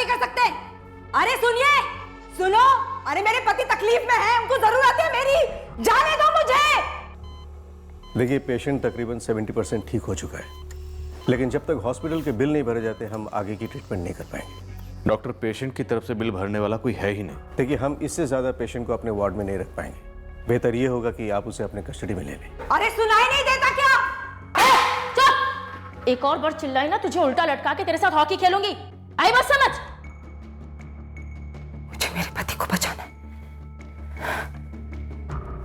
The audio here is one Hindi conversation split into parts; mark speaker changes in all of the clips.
Speaker 1: नहीं कर सकते? अरे सुनिए, सुनो, अरे मेरे पति तकलीफ में है, उनको जरूरत है मेरी, जाने दो मुझे।
Speaker 2: देखिए, पेशेंट तकरीबन 70% ठीक हो चुका है, लेकिन जब तक हॉस्पिटल के बिल नहीं भरे जाते हम आगे की ट्रीटमेंट नहीं कर पाएंगे।
Speaker 3: डॉक्टर, पेशेंट की तरफ से बिल भरने वाला कोई है ही नहीं।
Speaker 2: देखिए, हम इससे ज्यादा पेशेंट को अपने वार्ड में नहीं रख पाएंगे। बेहतर ये होगा कि आप उसे अपने कस्टडी में ले लें।
Speaker 1: अरे सुनाई नहीं देता क्या?
Speaker 4: चुप! एक और बार चिल्लाई ना, तुझे उल्टा लटका के तेरे साथ हॉकी खेलूंगी। आई बात समझ?
Speaker 1: मुझे मेरे पति को बचाना है,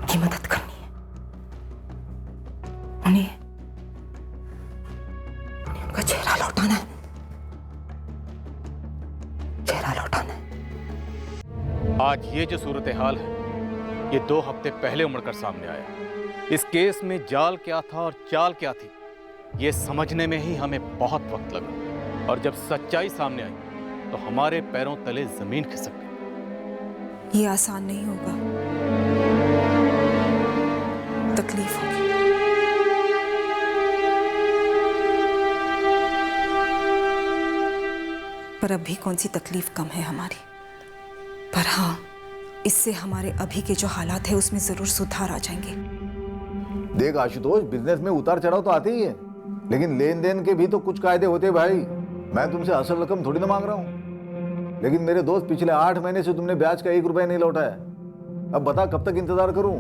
Speaker 1: उनकी मदद करनी है, उन्हें उनका चेहरा लौटाना है, चेहरा लौटाना है।
Speaker 3: आज ये जो सूरत हाल है, ये 2 हफ्ते पहले उमड़कर सामने आया। इस केस में जाल क्या था और चाल क्या थी, ये समझने में ही हमें बहुत वक्त लगा, और जब सच्चाई सामने आई तो हमारे पैरों तले जमीन खिसक गई।
Speaker 1: ये आसान नहीं होगा, तकलीफ होगी। पर अभी कौन सी तकलीफ कम है हमारी, पर हाँ, इससे हमारे अभी के जो हालात है उसमें जरूर सुधार आ जाएंगे।
Speaker 5: देख आशुतोष, बिजनेस में उतार चढ़ाव तो आते ही है, लेकिन लेन देन के भी तो कुछ कायदे होते हैं भाई। मैं तुमसे असल रकम थोड़ी ना मांग रहा हूँ, लेकिन मेरे दोस्त पिछले 8 महीने से तुमने ब्याज का 1 रुपया नहीं लौटाया। अब बता कब तक इंतजार करूं?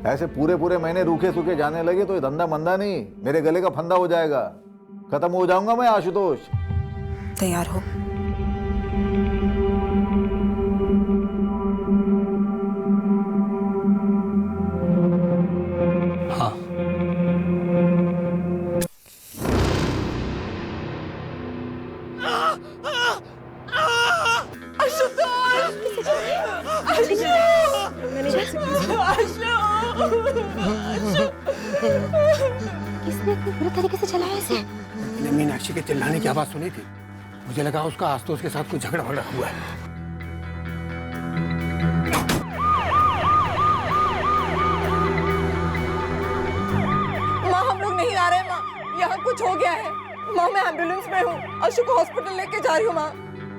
Speaker 5: ऐसे पूरे महीने रूखे सूखे जाने लगे तो ये धंधा मंदा नहीं, मेरे गले का फंदा हो जाएगा, खत्म हो जाऊंगा मैं आशुतोष।
Speaker 1: तैयार हो?
Speaker 6: हाँ।
Speaker 4: किसने पूरे तरीके से चलाया इसे?
Speaker 6: मैंने मीनाक्षी के चिल्लाने की आवाज सुनी थी, मुझे लगा उसका आशुतोष के साथ कुछ झगड़ा वगड़ा हुआ है।
Speaker 1: माँ, हम लोग नहीं आ रहे माँ, यहाँ कुछ हो गया है। माँ, मैं एम्बुलेंस में हूँ, अशु को हॉस्पिटल लेके जा रही हूँ। माँ,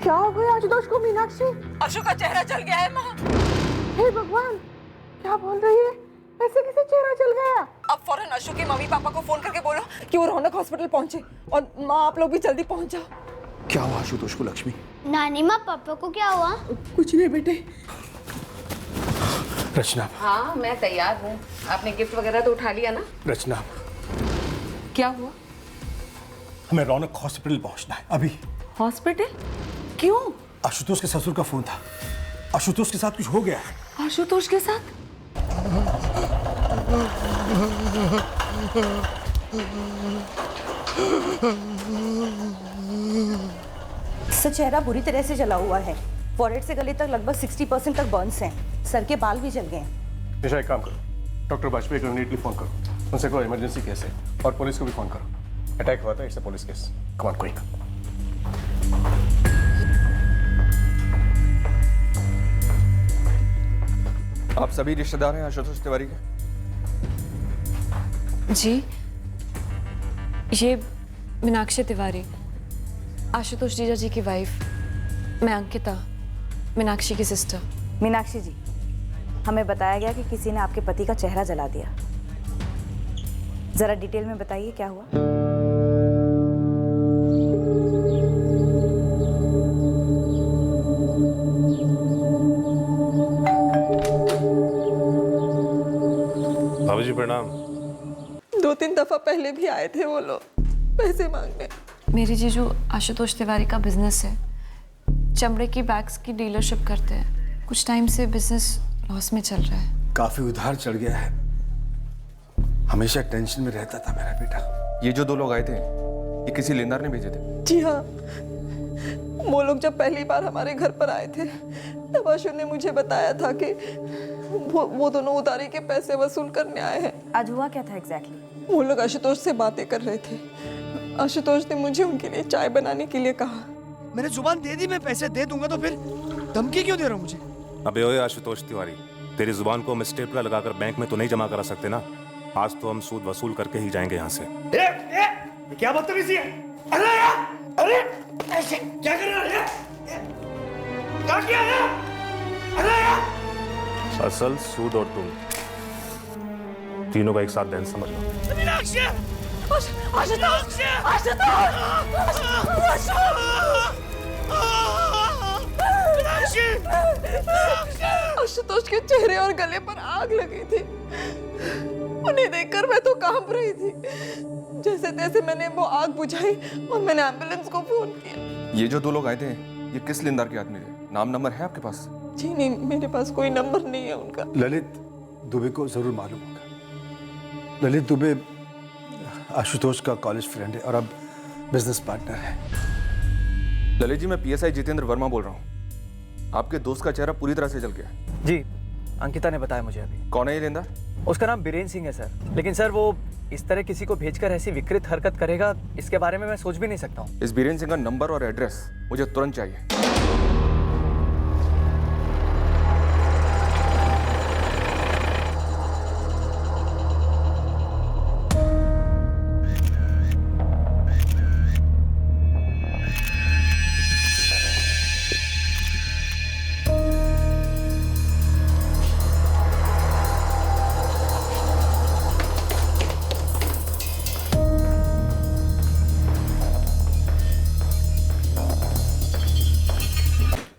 Speaker 1: क्या हो गया आशुतोष को? मीनाक्षी, अशु का चेहरा चल गया है माँ। हे भगवान, क्या बोल रही है? ऐसे कैसे चेहरा चल गया? अब फौरन अशु के मम्मी पापा को फोन करके बोलो कि वो रौनक हॉस्पिटल पहुंचे, और माँ आप लोग भी जल्दी पहुंच जाओ।
Speaker 6: क्या हुआ आशुतोष को लक्ष्मी?
Speaker 7: नानी माँ, पापा को क्या हुआ?
Speaker 1: कुछ नहीं बेटे।
Speaker 6: रचना।
Speaker 8: हाँ, मैं तैयार हूँ। आपने गिफ्ट वगैरह तो उठा लिया ना?
Speaker 6: रचना,
Speaker 8: क्या हुआ?
Speaker 6: हमें रौनक हॉस्पिटल पहुंचना है अभी।
Speaker 8: हॉस्पिटल? क्यों?
Speaker 6: आशुतोष के ससुर का फोन था, आशुतोष के साथ कुछ हो गया है।
Speaker 8: आशुतोष के साथ?
Speaker 1: इसका चेहरा बुरी तरह से जला हुआ है, फोrehead से गले तक लगभग 60% तक बर्न्स हैं, सर के बाल भी जल गए हैं।
Speaker 2: निशा, एक काम करो, डॉक्टर वाजपेयी को इमीडिएटली फोन करो, उनसे कहो इमरजेंसी केस है, और पुलिस को भी फोन करो। अटैक हुआ था, it's a police case. Come on, quick.
Speaker 9: आप सभी रिश्तेदार हैं आशुतोष तिवारी के?
Speaker 10: जी, ये मीनाक्षी तिवारी, आशुतोष जीजा जी की वाइफ। मैं अंकिता, मीनाक्षी की सिस्टर।
Speaker 11: मीनाक्षी जी, हमें बताया गया कि किसी ने आपके पति का चेहरा जला दिया, जरा डिटेल में बताइए क्या हुआ?
Speaker 3: भाभी जी प्रणाम।
Speaker 1: 2-3 दफा पहले भी आए थे वो लोग पैसे मांगने।
Speaker 10: मेरी जीजू आशुतोष तिवारी का बिजनेस है, चमड़े की बैग्स की डीलरशिप करते हैं। कुछ टाइम से बिजनेस लॉस में चल रहा है।
Speaker 6: काफी उधार चढ़ गया है, हमेशा टेंशन में रहता था मेरा बेटा।
Speaker 9: ये जो 2 लोग आए थे, ये किसी लेनदार ने भेजे थे?
Speaker 1: जी हाँ, वो लोग जब पहली बार हमारे घर पर आए थे तब अशु ने मुझे बताया था कि वो दोनों उधारी के पैसे वसूल करने आए हैं।
Speaker 11: आज हुआ क्या था एग्जैक्टली?
Speaker 1: वो लोग आशुतोष से बातें कर रहे थे। आशुतोष ने मुझे उनके लिए चाय बनाने के लिए कहा।
Speaker 12: मैंने जुबान दे दी, मैं पैसे दे दूंगा, तो फिर धमकी क्यों दे रहा हूँ मुझे?
Speaker 13: अबे ओए आशुतोष तिवारी, तेरी जुबान को हम स्टेपलर लगाकर बैंक में तो नहीं जमा करा सकते ना। आज तो हम सूद वसूल करके ही जाएंगे यहाँ से।
Speaker 12: क्या बदतमीजी है? अरे यार, अरे ऐसे क्या कर रहा है? क्या किया है? अरे
Speaker 13: असल सूद और तुम तीनों का एक साथ दैन समझ लो।
Speaker 12: मीनाक्षी!
Speaker 1: आशुतोष! आशुतोष के चेहरे और गले पर आग लगी थी। उन्हें देखकर मैं तो कांप रही थी। जैसे तैसे मैंने वो आग बुझाई और मैंने एम्बुलेंस को फोन किया।
Speaker 9: ये जो दो लोग आए थे, ये किस लेनदार के आदमी थे? नाम नंबर है आपके पास?
Speaker 1: जी नहीं, मेरे पास कोई नंबर नहीं है उनका।
Speaker 6: ललित दुबे को जरूर मालूम होगा। ललित दुबे आशुतोष का कॉलेज फ्रेंड है और अब बिजनेस पार्टनर है।
Speaker 9: ललित जी, मैं PSI जितेंद्र वर्मा बोल रहा हूँ। आपके दोस्त का चेहरा पूरी तरह से जल गया है।
Speaker 12: जी, अंकिता ने बताया मुझे अभी।
Speaker 9: कौन है ये लेनदार?
Speaker 12: उसका नाम बीरेन सिंह है सर। लेकिन सर वो इस तरह किसी को भेजकर ऐसी विकृत हरकत करेगा, इसके बारे में मैं सोच भी नहीं सकता हूँ।
Speaker 9: इस बीरेन सिंह का नंबर और एड्रेस मुझे तुरंत चाहिए।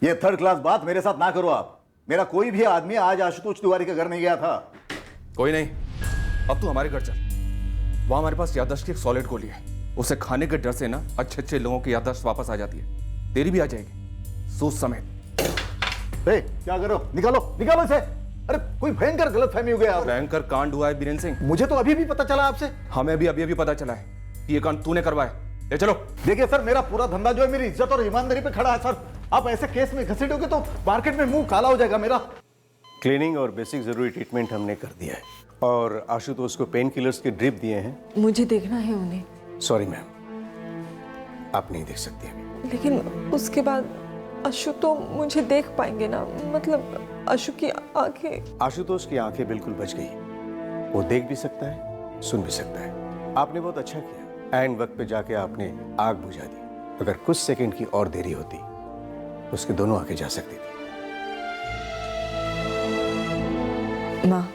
Speaker 5: ये थर्ड क्लास बात मेरे साथ ना करो आप। मेरा कोई भी आदमी आज आशुतोष तिवारी के घर नहीं गया था।
Speaker 9: कोई नहीं, अब तू हमारे घर चल। वहां हमारे पास याददाश्त की एक सॉलिड गोली है। उसे खाने के डर से ना अच्छे लोगों की याददाश्त वापस आ जाती है। तेरी भी आ जाएगी, सूद समेत।
Speaker 5: क्या करो? निकालो इसे। अरे कोई भयंकर गलतफहमी हो गया।
Speaker 9: भयंकर कांड हुआ है बीरेन सिंह।
Speaker 5: मुझे तो अभी भी पता चला आपसे।
Speaker 9: हमें भी अभी पता चला है कि ये कांड तूने करवाया। ले चलो।
Speaker 5: देखिए सर, मेरा पूरा धंधा जो है मेरी इज्जत और ईमानदारी पे खड़ा है सर। आप ऐसे केस में घसीटोगे तो मार्केट में मुंह काला हो जाएगा मेरा।
Speaker 2: क्लीनिंग और बेसिक जरूरी ट्रीटमेंट हमने कर दिया है और आशुतोष को पेन किलर्स के ड्रिप दिए हैं।
Speaker 1: मुझे देखना है उन्हें।
Speaker 2: सॉरी मैम, आप नहीं देख सकती अभी।
Speaker 1: लेकिन उसके बाद अशु तो मुझे देख पाएंगे ना? मतलब अशु की आंखें।
Speaker 2: आशुतोष की आंखें बिल्कुल बच गई। वो देख भी सकता है, सुन भी सकता है। आपने बहुत अच्छा किया। एंड वक्त पे जाके आपने आग बुझा दी। अगर कुछ सेकंड की और देरी होती तो उसके दोनों आंखें जा सकती थी।
Speaker 1: माँ,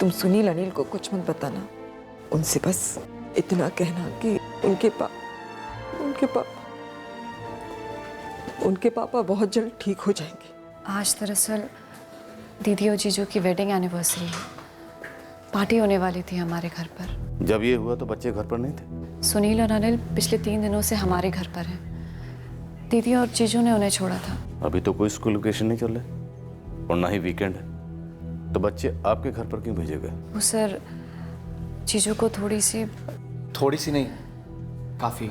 Speaker 1: तुम सुनील अनिल को कुछ मत बताना। उनसे बस इतना कहना कि उनके पापा बहुत जल्द ठीक हो जाएंगे।
Speaker 10: आज दरअसल दीदी और जीजू की वेडिंग एनिवर्सरी है। पार्टी होने वाली थी हमारे घर पर।
Speaker 13: जब ये हुआ तो बच्चे घर पर नहीं थे?
Speaker 10: सुनील और अनिल पिछले 3 दिनों से हमारे घर पर हैं। दीदी और जीजू ने उन्हें छोड़ा था।
Speaker 13: अभी तो कोई स्कूल वेकेशन नहीं चल रहा और ना ही वीकेंड है, तो बच्चे आपके घर पर क्यों भेजे गए?
Speaker 10: वो सर, जीजू को थोड़ी सी
Speaker 12: नहीं, काफ़ी।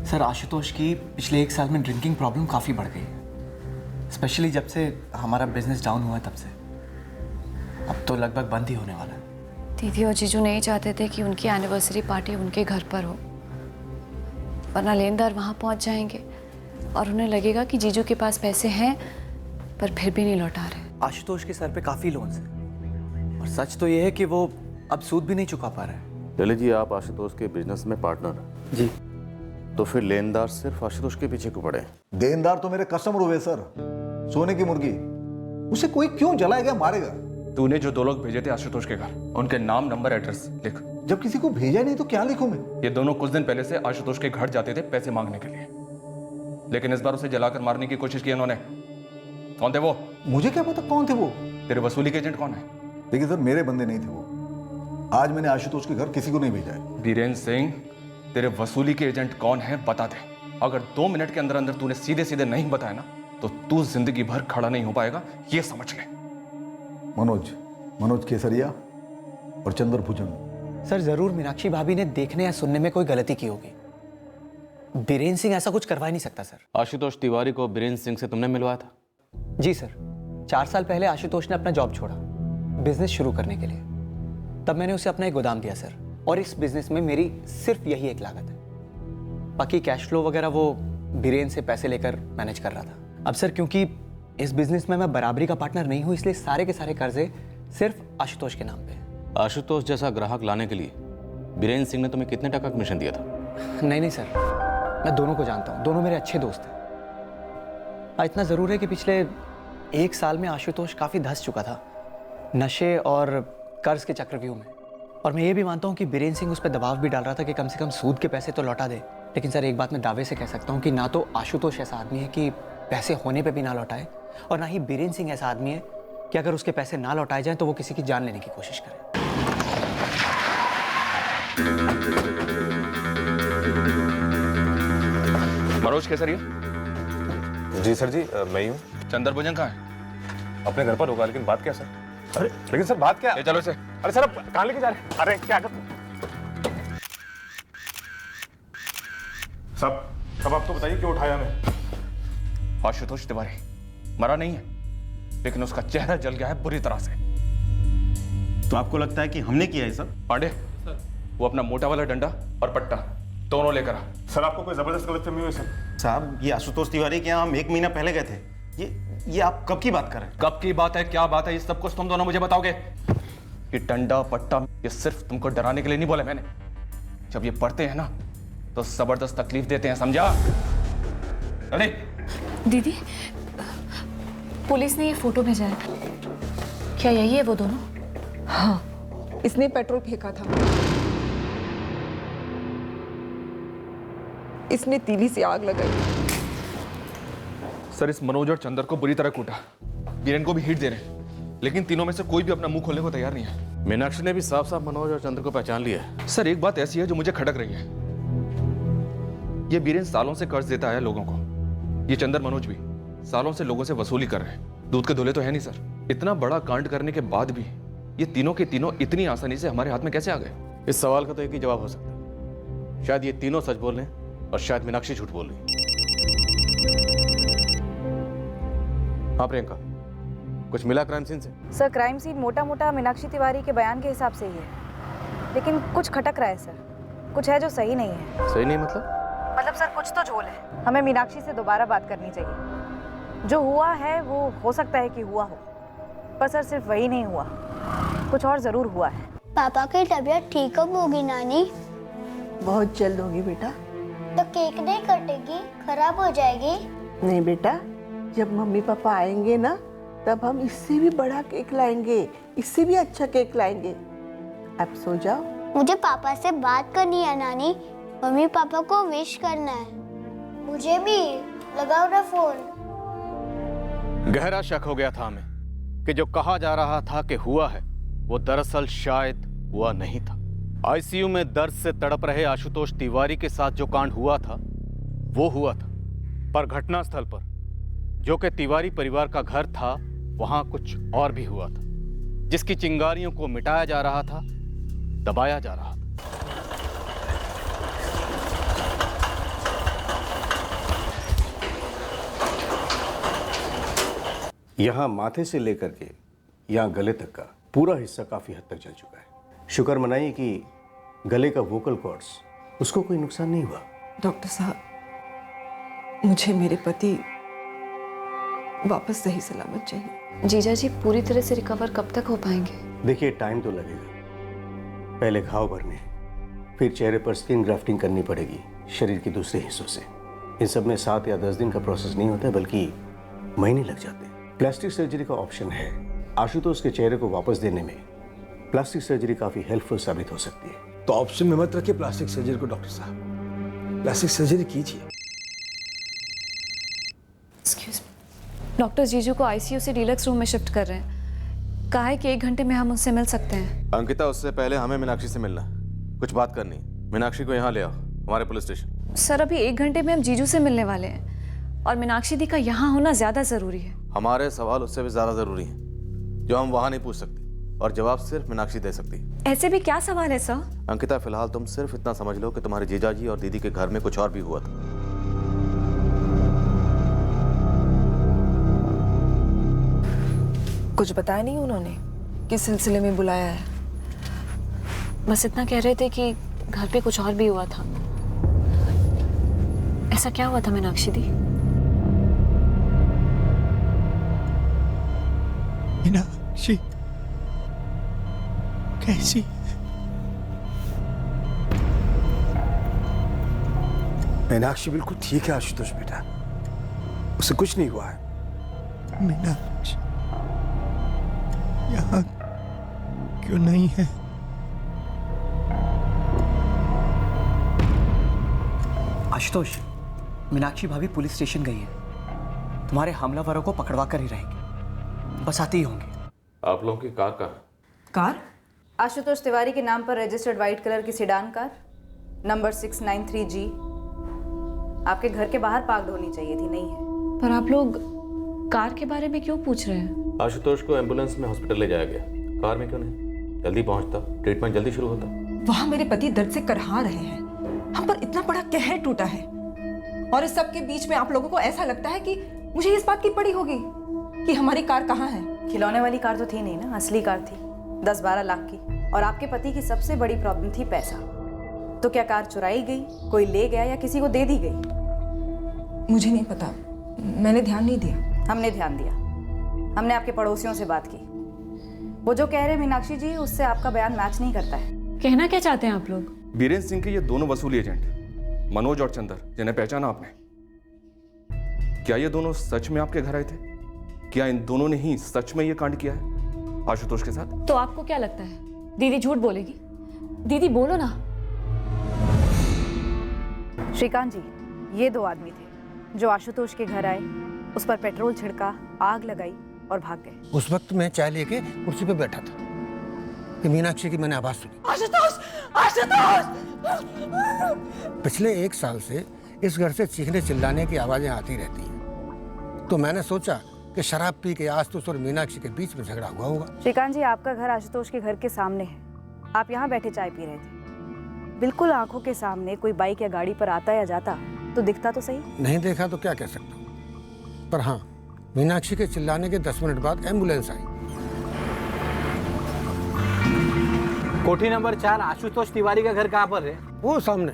Speaker 12: सर, आशुतोष की पिछले 1 साल में ड्रिंकिंग प्रॉब्लम काफ़ी बढ़ गई है। स्पेशली जब से हमारा बिजनेस डाउन हुआ तब से। अब तो लगभग बंद ही होने वाला है।
Speaker 10: दीदी और जीजू नहीं चाहते थे कि उनकी एनिवर्सरी पार्टी उनके घर पर हो, वरना लेनदार वहाँ पहुँच जाएंगे और उन्हें लगेगा कि जीजू के पास पैसे हैं पर फिर भी नहीं लौटा रहे।
Speaker 12: आशुतोष के सर पे काफ़ी लोन्स हैं और सच तो ये है कि वो अब सूद भी नहीं चुका पा रहा है।
Speaker 13: ललित जी, आप आशुतोष के बिजनेस में पार्टनर हैं।
Speaker 12: जी।
Speaker 13: तो फिर लेनदार सिर्फ आशुतोष के पीछे क्यों पड़े?
Speaker 5: देनदार तो मेरे कस्टमर हुए सर। सोने की मुर्गी, उसे कोई क्यों जलाएगा, मारेगा?
Speaker 9: तूने जो 2 लोग भेजे थे आशुतोष के घर, उनके नाम नंबर एड्रेस लिख।
Speaker 5: जब किसी को भेजा नहीं तो क्या लिखूं मैं?
Speaker 9: ये दोनों कुछ दिन पहले से आशुतोष के घर जाते थे पैसे मांगने के लिए, लेकिन इस बार उसे जलाकर मारने की कोशिश की इन्होंने। कौन थे वो?
Speaker 5: मुझे क्या पता कौन थे वो।
Speaker 9: तेरे वसूली के एजेंट कौन है?
Speaker 5: देखिए सर, मेरे बंदे नहीं थे वो। आज मैंने आशुतोष के घर किसी को नहीं भेजा है।
Speaker 9: बीरेन सिंह, तेरे वसूली के एजेंट कौन है बता दे। अगर 2 मिनट के अंदर अंदर तूने सीधे नहीं बताया ना तो तू जिंदगी भर खड़ा नहीं हो पाएगा, ये समझ ले।
Speaker 5: मनोज केसरिया और चंद्र भुजंग।
Speaker 12: सर, जरूर मीनाक्षी भाभी ने देखने या सुनने में कोई गलती की होगी। बीरेन सिंह ऐसा कुछ करवा ही नहीं सकता सर।
Speaker 3: आशुतोष तिवारी को बीरेन सिंह से तुमने मिलवाया था?
Speaker 12: जी सर, 4 साल पहले आशुतोष ने अपना जॉब छोड़ा बिजनेस शुरू करने के लिए। तब मैंने उसे अपना एक गोदाम दिया सर, और इस बिजनेस में मेरी सिर्फ यही एक लागत है। बाकी कैश फ्लो वगैरह वो बीरेन से पैसे लेकर मैनेज कर रहा था। अब सर, क्योंकि इस बिजनेस में मैं बराबरी का पार्टनर नहीं हूं, इसलिए सारे के सारे कर्जे सिर्फ आशुतोष के नाम पे है।
Speaker 3: आशुतोष जैसा ग्राहक लाने के लिए बीरेन सिंह ने तुम्हें कितने टका कमीशन दिया था?
Speaker 12: नहीं सर, मैं दोनों को जानता हूँ, दोनों मेरे अच्छे दोस्त हैं। इतना ज़रूर है कि पिछले 1 साल में आशुतोष काफ़ी धंस चुका था नशे और कर्ज के चक्रव्यूह में। और मैं ये भी मानता हूँ कि बीरेन सिंह उस पर दबाव भी डाल रहा था कि कम से कम सूद के पैसे तो लौटा दे। लेकिन सर, एक बात मैं दावे से कह सकता हूँ कि ना तो आशुतोष ऐसा आदमी है कि पैसे होने पे भी ना लौटाए, और ना ही बीरेन सिंह ऐसा आदमी है कि अगर उसके पैसे ना लौटाए जाएं तो वो किसी की जान लेने की कोशिश करे।
Speaker 9: मनोज केसरिया।
Speaker 13: जी सर जी, मैं ही हूँ।
Speaker 9: चंदर भोजन कहाँ है?
Speaker 13: अपने घर पर होगा, लेकिन बात क्या सर? अरे लेकिन सर बात क्या?
Speaker 9: चलो इसे।
Speaker 13: अरे सर, अब कहाँ लेके जा रहे हैं? अरे क्या कर सब आप तो बताइए क्यों उठाया हमें?
Speaker 9: आशुतोष तिवारी मरा नहीं है, लेकिन उसका चेहरा जल गया है बुरी तरह से।
Speaker 14: तो आपको लगता है कि हमने किया है सब?
Speaker 9: पांडे, वो अपना मोटा वाला डंडा और पट्टा दोनों लेकर आ।
Speaker 13: सर, आपको कोई जबरदस्त गलतफहमी हुई सर?
Speaker 14: साहब, ये आशुतोष तिवारी के यहाँ हम 1 महीना पहले गए थे। ये आप कब की बात कर रहे हैं?
Speaker 9: कब की बात है, क्या बात है, ये सब कुछ तुम दोनों मुझे बताओगे। ये डंडा पट्टा ये सिर्फ तुमको डराने के लिए नहीं बोला मैंने। जब ये पढ़ते हैं ना तो जबरदस्त तकलीफ देते हैं, समझा? अरे
Speaker 10: दीदी, पुलिस ने ये फोटो भेजा है, क्या यही है वो दोनों?
Speaker 1: हाँ, इसने पेट्रोल फेंका था, इसने तीली से आग लगाई।
Speaker 9: सर, इस मनोज और चंदर को बुरी तरह कूटा, बीरेन को भी हिट दे रहे हैं, लेकिन तीनों में से कोई भी अपना मुंह खोलने को तैयार नहीं है।
Speaker 3: मीनाक्षी ने भी साफ साफ मनोज और चंद्र को पहचान लिया है।
Speaker 9: सर, एक बात ऐसी है जो मुझे खटक रही है। ये बीरेन सालों से कर्ज देता है लोगों को, ये चंदर मनोज भी सालों से लोगों से वसूली कर रहे हैं। दूध के धुले तो है नहीं सर। इतना बड़ा कांड करने के बाद भी ये तीनों के तीनों इतनी आसानी से हमारे हाथ में कैसे आ गए?
Speaker 3: इस सवाल का तो एक ही जवाब हो सकता है, शायद ये तीनों सच बोल रहे हैं और शायद मीनाक्षी झूठ बोल रही है। हाँ प्रियंका, कुछ मिला क्राइम सीन से?
Speaker 11: सर, क्राइम सीन मोटा मोटा मीनाक्षी तिवारी के बयान के हिसाब से ही है, लेकिन कुछ खटक रहा है सर। कुछ है जो सही नहीं है।
Speaker 3: सही नहीं मतलब
Speaker 11: सर, कुछ तो झोल है। हमें मीनाक्षी से दोबारा बात करनी चाहिए। जो हुआ है वो हो सकता है कि हुआ हो, पर सर सिर्फ वही नहीं हुआ, कुछ और जरूर हुआ है।
Speaker 7: पापा की तबीयत ठीक कब होगी नानी?
Speaker 1: बहुत जल्द होगी बेटा।
Speaker 7: तो केक नहीं कटेगी, खराब हो जाएगी?
Speaker 1: नहीं बेटा, जब मम्मी पापा आएंगे ना तब हम इससे भी बड़ा केक लाएंगे, इससे भी अच्छा केक लाएंगे। अब सो जाओ।
Speaker 7: मुझे पापा से बात करनी है नानी, मम्मी पापा को विश करना है। मुझे भी लगाओ ना फोन।
Speaker 3: गहरा शक हो गया था हमें कि जो कहा जा रहा था कि हुआ है वो दरअसल शायद हुआ नहीं था। आईसीयू में दर्द से तड़प रहे आशुतोष तिवारी के साथ जो कांड हुआ था वो हुआ था, पर घटनास्थल पर जो कि तिवारी परिवार का घर था वहां कुछ और भी हुआ था, जिसकी चिंगारियों को मिटाया जा रहा था, दबाया जा रहा था।
Speaker 2: यहाँ माथे से लेकर के यहाँ गले तक का पूरा हिस्सा काफी हद तक जल चुका है। शुक्र मनाइए कि गले का वोकल कॉर्ड्स उसको कोई नुकसान नहीं हुआ।
Speaker 1: डॉक्टर साहब, मुझे मेरे पति वापस सही सलामत चाहिए।
Speaker 10: जीजा जी पूरी तरह से रिकवर कब तक हो पाएंगे?
Speaker 2: देखिए, टाइम तो लगेगा। पहले घाव भरने हैं, फिर चेहरे पर स्किन ग्राफ्टिंग करनी पड़ेगी शरीर के दूसरे हिस्सों से। इन सब में 7 या 10 दिन का प्रोसेस नहीं होता, बल्कि महीने लग जाते हैं। प्लास्टिक सर्जरी का ऑप्शन है। आशुतोष के चेहरे को वापस देने में प्लास्टिक सर्जरी काफी हेल्पफुल साबित हो सकती है।
Speaker 6: तो ऑप्शन में मत रखिए प्लास्टिक सर्जरी को डॉक्टर साहब, प्लास्टिक सर्जरी कीजिए।
Speaker 10: एक्सक्यूज मी, डॉक्टर जीजू को आईसीयू से डीलक्स रूम में शिफ्ट कर रहे हैं। कहा है कि 1 घंटे में हम उससे मिल सकते हैं।
Speaker 3: अंकिता, उससे पहले हमें मीनाक्षी से मिलना है, कुछ बात करनी। मीनाक्षी को यहाँ ले आओ, हमारे पुलिस स्टेशन।
Speaker 10: सर, अभी 1 घंटे में हम जीजू से मिलने वाले हैं और मीनाक्षी दी का यहाँ होना ज्यादा जरूरी है।
Speaker 3: हमारे सवाल उससे भी ज्यादा जरूरी हैं, जो हम वहां नहीं पूछ सकते, और जवाब सिर्फ मीनाक्षी दे सकती है।
Speaker 10: ऐसे भी क्या सवाल है सर?
Speaker 3: अंकिता, फिलहाल तुम सिर्फ इतना समझ लो कि तुम्हारे जीजाजी और दीदी के घर में कुछ और भी हुआ था।
Speaker 1: कुछ बताया नहीं उन्होंने किस सिलसिले में बुलाया है?
Speaker 10: बस इतना कह रहे थे कि घर पे कुछ और भी हुआ था। ऐसा क्या हुआ था मीनाक्षी दी?
Speaker 6: मीनाक्षी कैसी? मीनाक्षी बिल्कुल ठीक है आशुतोष बेटा, उसे कुछ नहीं हुआ है।
Speaker 15: मीनाक्षी यहाँ क्यों नहीं है?
Speaker 12: आशुतोष, मीनाक्षी भाभी पुलिस स्टेशन गई है। तुम्हारे हमलावरों को पकड़वा कर ही रहेंगे, बस आते ही होंगे।
Speaker 9: आप लोगों की कार कहाँ?
Speaker 11: कार आशुतोष तिवारी के नाम पर रजिस्टर्ड व्हाइट कलर की सेडान कार नंबर 693G आपके घर के बाहर पार्कड होनी चाहिए थी, नहीं है।
Speaker 10: पर आप लोग कार के बारे में क्यों पूछ रहे हैं?
Speaker 13: आशुतोष को एम्बुलेंस में हॉस्पिटल ले जाया गया, कार में क्यों नहीं? जल्दी पहुंचता, ट्रीटमेंट जल्दी शुरू होता।
Speaker 1: वहाँ मेरे पति दर्द से करहा रहे हैं, हम पर इतना बड़ा कहर टूटा है, और इस सब के बीच में आप लोगों को ऐसा लगता है कि मुझे इस बात की पड़ी होगी कि हमारी कार कहाँ है।
Speaker 11: खिलौने वाली कार तो थी नहीं ना, असली कार थी 10-12 लाख की। और आपके पति की सबसे बड़ी प्रॉब्लम थी पैसा। तो क्या कार चुराई गई, कोई ले गया या किसी को दे दी गई?
Speaker 1: मुझे नहीं पता, मैंने ध्यान नहीं दिया।
Speaker 11: हमने ध्यान दिया, हमने आपके पड़ोसियों से बात की। वो जो कह रहे हैं मीनाक्षी जी, उससे आपका बयान मैच नहीं करता है।
Speaker 10: कहना क्या चाहते हैं आप लोग?
Speaker 9: वीरेंद्र सिंह के ये दोनों वसूली एजेंट मनोज और चंदर, जिन्हें पहचाना आपने, क्या ये दोनों सच में आपके घर आए थे? क्या इन दोनों ने ही सच में ये कांड किया है आशुतोष के साथ?
Speaker 10: तो आपको क्या लगता है दीदी झूठ बोलेगी? दीदी बोलो ना।
Speaker 11: श्रीकांत जी, ये 2 आदमी थे जो आशुतोष के घर आए, उस पर पेट्रोल छिड़का, आग लगाई और भाग गए।
Speaker 15: उस वक्त मैं चाय लेके कुर्सी पे बैठा था कि मीनाक्षी की मैंने आवाज सुनी।
Speaker 1: आशुतोष! आशुतोष!
Speaker 15: पिछले 1 साल से इस घर से चीखने चिल्लाने की आवाजें आती रहती हैं, तो मैंने सोचा कि शराब पी के आशुतोष और मीनाक्षी के बीच में झगड़ा हुआ होगा।
Speaker 11: श्रीकांत जी, आपका घर आशुतोष के घर के सामने है। आप यहाँ बैठे चाय पी रहे थे, बिल्कुल आंखों के सामने कोई बाइक या गाड़ी पर आता या जाता तो दिखता तो सही।
Speaker 15: नहीं देखा तो क्या कह सकता हूँ, पर हाँ, मीनाक्षी के चिल्लाने के 10 मिनट बाद एम्बुलेंस आई।
Speaker 12: कोठी नंबर 4 आशुतोष तिवारी का घर कहाँ पर है?
Speaker 15: वो सामने।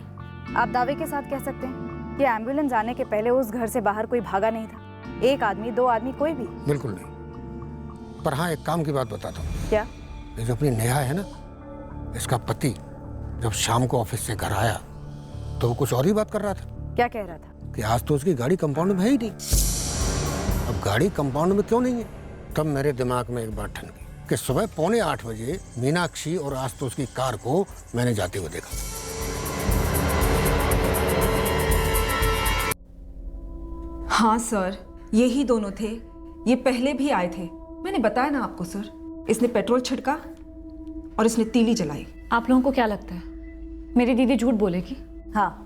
Speaker 11: आप दावे के साथ कह सकते हैं कि एम्बुलेंस आने के पहले उस घर से बाहर कोई भागा नहीं था? 1 आदमी, 2 आदमी, कोई भी?
Speaker 15: बिल्कुल नहीं। पर हाँ, एक काम की बात बताता हूँ।
Speaker 11: क्या?
Speaker 15: ये जो अपनी नेहा है ना, इसका पति जब शाम को ऑफिस से घर आया तो वो कुछ और ही बात कर रहा था।
Speaker 11: क्या कह रहा था?
Speaker 15: कि आज तो उसकी गाड़ी कंपाउंड में है ही नहीं। अब गाड़ी कंपाउंड में क्यों नहीं है? तब मेरे दिमाग में एक बात ठन गई कि सुबह 7:45 बजे मीनाक्षी और आशुतोष की कार को मैंने जाते हुए देखा।
Speaker 1: हाँ सर, यही दोनों थे, ये पहले भी आए थे। मैंने बताया ना आपको सर, इसने पेट्रोल छिड़का और इसने तीली जलाई।
Speaker 10: आप लोगों को क्या लगता है मेरी दीदी झूठ बोलेगी?
Speaker 11: हाँ।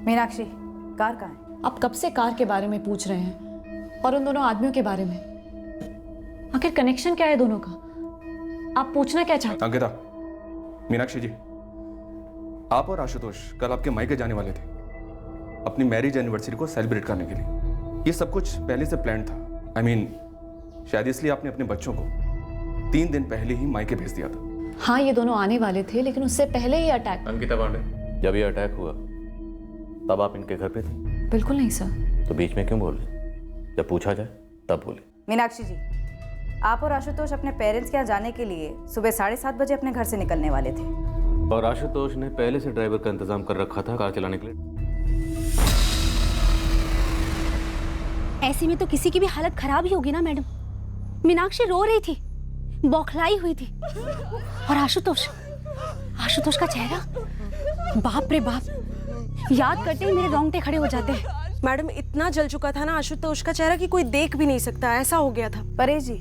Speaker 11: मीनाक्षी, कार कहाँ है?
Speaker 10: आप कब से कार के बारे में पूछ रहे हैं और उन दोनों आदमियों के बारे में? आखिर कनेक्शन क्या है दोनों का? आप पूछना क्या चाहते?
Speaker 9: अंकिता, मीनाक्षी जी, आप और आशुतोष कल आपके मायके जाने वाले थे अपनी मैरिज एनिवर्सरी को सेलिब्रेट करने के लिए। ये सब कुछ पहले से प्लान था। I mean, शायद इसलिए आपने अपने बच्चों को 3 दिन पहले ही मायके भेज दिया था।
Speaker 10: हाँ, ये दोनों आने वाले थे, लेकिन उससे पहले ही अटैक।
Speaker 13: अंकिता पांडे, जब ये अटैक हुआ तब आप इनके घर पे थे?
Speaker 10: बिल्कुल नहीं सर।
Speaker 13: तो बीच में क्यों बोल रहे? जब पूछा जाए तब बोले।
Speaker 11: मीनाक्षी जी, आप और आशुतोष अपने पेरेंट्स के यहाँ जाने के लिए सुबह 7:30 बजे अपने घर से निकलने वाले थे।
Speaker 13: और आशुतोष ने पहले से ड्राइवर का इंतजाम कर रखा था कार चलाने के लिए।
Speaker 7: ऐसे में तो किसी की भी हालत खराब ही होगी ना मैडम। मीनाक्षी रो रही थी, बौखलाई हुई थी, और आशुतोष का चेहरा, बाप रे बाप, याद करते ही मेरे रोंगटे खड़े हो जाते हैं।
Speaker 1: मैडम, इतना जल चुका था ना आशुतोष का चेहरा कि कोई देख भी नहीं सकता, ऐसा हो गया था।
Speaker 11: परेश जी,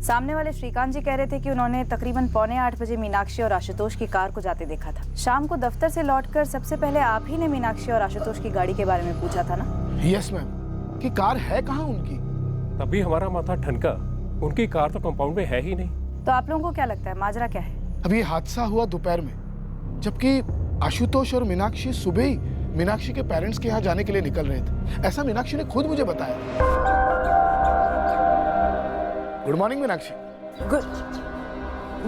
Speaker 11: सामने वाले श्रीकांत जी कह रहे थे कि उन्होंने तकरीबन 7:45 बजे मीनाक्षी और आशुतोष की कार को जाते देखा था। शाम को दफ्तर से लौटकर सबसे पहले आप ही ने मीनाक्षी और आशुतोष की गाड़ी के बारे में पूछा था ना?
Speaker 15: Yes ma'am. कि कार है कहाँ उनकी?
Speaker 16: तभी हमारा माथा ठनका, उनकी कार तो कंपाउंड में है ही नहीं।
Speaker 11: तो आप लोगों को क्या लगता है माजरा क्या है?
Speaker 15: अब ये हादसा हुआ दोपहर में, जबकि आशुतोष और मीनाक्षी सुबह ही मीनाक्षी के पेरेंट्स के यहाँ जाने के लिए निकल रहे थे। ऐसा मीनाक्षी ने खुद मुझे बताया। Good morning Meenakshi.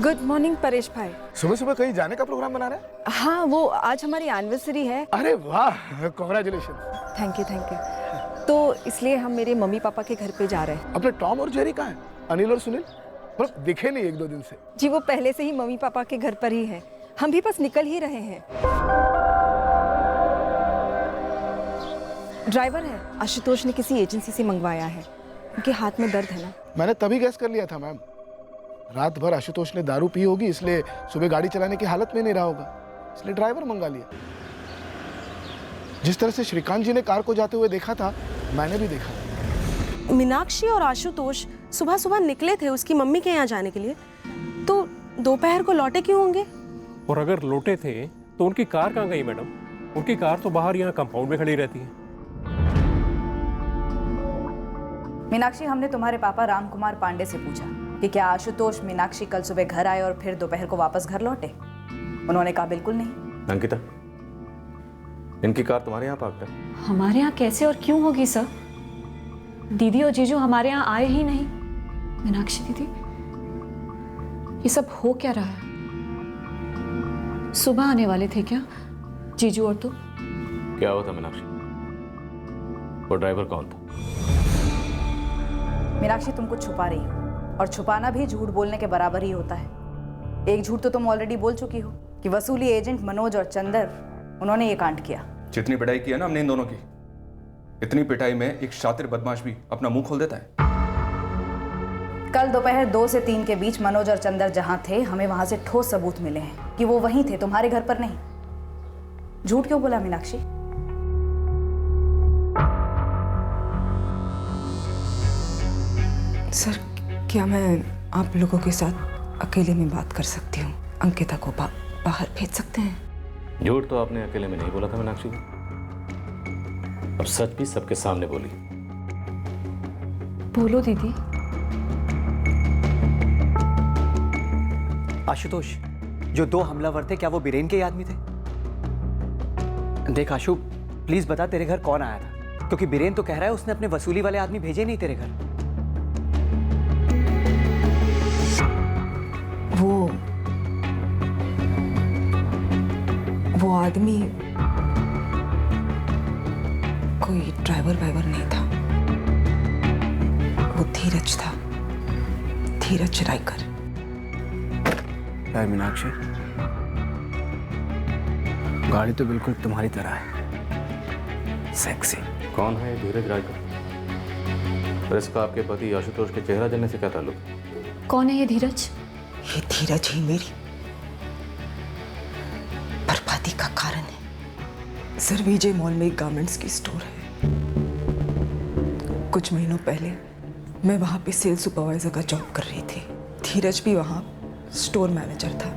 Speaker 1: Good morning Paresh भाई।
Speaker 15: सुबह सुबह कहीं जाने का प्रोग्राम बना रहे हैं?
Speaker 1: हाँ, वो आज हमारी एनिवर्सरी है।
Speaker 15: अरे वाह, कांग्रेचुलेशन।
Speaker 1: Thank you. तो इसलिए हम मेरे मम्मी पापा के घर पे जा रहे हैं।
Speaker 15: अपने टॉम और जेरी कहाँ हैं? अनिल और सुनील पर दिखे नहीं 1-2 दिन से।
Speaker 1: जी, वो पहले से ही मम्मी पापा के घर पर ही हैं। हम भी बस निकल ही रहे हैं।
Speaker 11: ड्राइवर है, आशुतोष ने किसी एजेंसी से मंगवाया है। उनके हाथ में दर्द है ना।
Speaker 17: मैंने तभी गैस कर लिया था मैम। रात भर आशुतोष ने दारू पी होगी, इसलिए सुबह गाड़ी चलाने की हालत में नहीं रहा होगा, इसलिए ड्राइवर मंगा लिया। जिस तरह से श्रीकांत जी ने कार को जाते हुए देखा था, मैंने भी देखा।
Speaker 1: मीनाक्षी और आशुतोष सुबह सुबह निकले थे उसकी मम्मी के यहाँ जाने के लिए, तो दोपहर को लौटे क्यों होंगे?
Speaker 16: और अगर लौटे थे तो उनकी कार कहाँ गई मैडम? उनकी कार तो बाहर यहाँ कंपाउंड में खड़ी रहती है।
Speaker 11: मीनाक्षी, हमने तुम्हारे पापा रामकुमार पांडे से पूछा कि क्या आशुतोष मीनाक्षी कल सुबह घर आए और फिर दोपहर को वापस घर लौटे। उन्होंने कहा बिल्कुल नहीं।
Speaker 13: अंकिता, इनकी कार तुम्हारे यहाँ पार्क है?
Speaker 10: हमारे यहाँ कैसे और क्यों होगी सर? दीदी और जीजू हमारे यहाँ आए ही नहीं। मीनाक्षी दीदी, ये सब हो क्या रहा है? सुबह आने वाले थे क्या जीजू और तुम?
Speaker 13: क्या हुआ था मीनाक्षी? वो ड्राइवर कौन था?
Speaker 11: मीनाक्षी, तुम कुछ छुपा रही हो, और छुपाना भी झूठ बोलने के बराबर ही होता है। एक झूठ तो तुम ऑलरेडी बोल चुकी हो कि वसूली एजेंट मनोज और चंदर, उन्होंने ये कांड किया।
Speaker 9: जितनी पिटाई की है ना हमने इन दोनों की, इतनी पिटाई में एक शातिर बदमाश भी अपना मुंह खोल देता है।
Speaker 11: कल दोपहर 2 से 3 के बीच मनोज और चंदर जहां थे, हमें वहां से ठोस सबूत मिले हैं कि वो वहीं थे, तुम्हारे घर पर नहीं। झूठ क्यों बोला मीनाक्षी?
Speaker 1: सर, क्या मैं आप लोगों के साथ अकेले में बात कर सकती हूँ? अंकिता को बाहर भेज सकते हैं?
Speaker 13: झूठ तो आपने अकेले में नहीं बोला था मीनाक्षी, अब सच भी सबके सामने बोली।
Speaker 10: बोलो दीदी।
Speaker 12: आशुतोष, जो 2 हमलावर थे, क्या वो बीरेन के आदमी थे? देख आशु, प्लीज बता तेरे घर कौन आया था, क्योंकि बीरेन तो कह रहा है उसने अपने वसूली वाले आदमी भेजे नहीं तेरे घर।
Speaker 1: वो आदमी कोई ड्राइवर वाइवर नहीं था, वो धीरज था, धीरज रायकर।
Speaker 6: मीनाक्षी, गाड़ी तो बिल्कुल तुम्हारी तरह है, सेक्सी।
Speaker 13: कौन है धीरज रायकर? और इसका आपके पति आशुतोष के चेहरा जलने से क्या ताल्लुक?
Speaker 10: कौन है ये धीरज?
Speaker 1: ये धीरज ही मेरी बर्बादी का कारण है। सर, विजय मॉल में एक गारमेंट्स की स्टोर है। कुछ महीनों पहले मैं वहां पे सेल्स सुपरवाइजर का जॉब कर रही थी। धीरज भी वहां स्टोर मैनेजर था।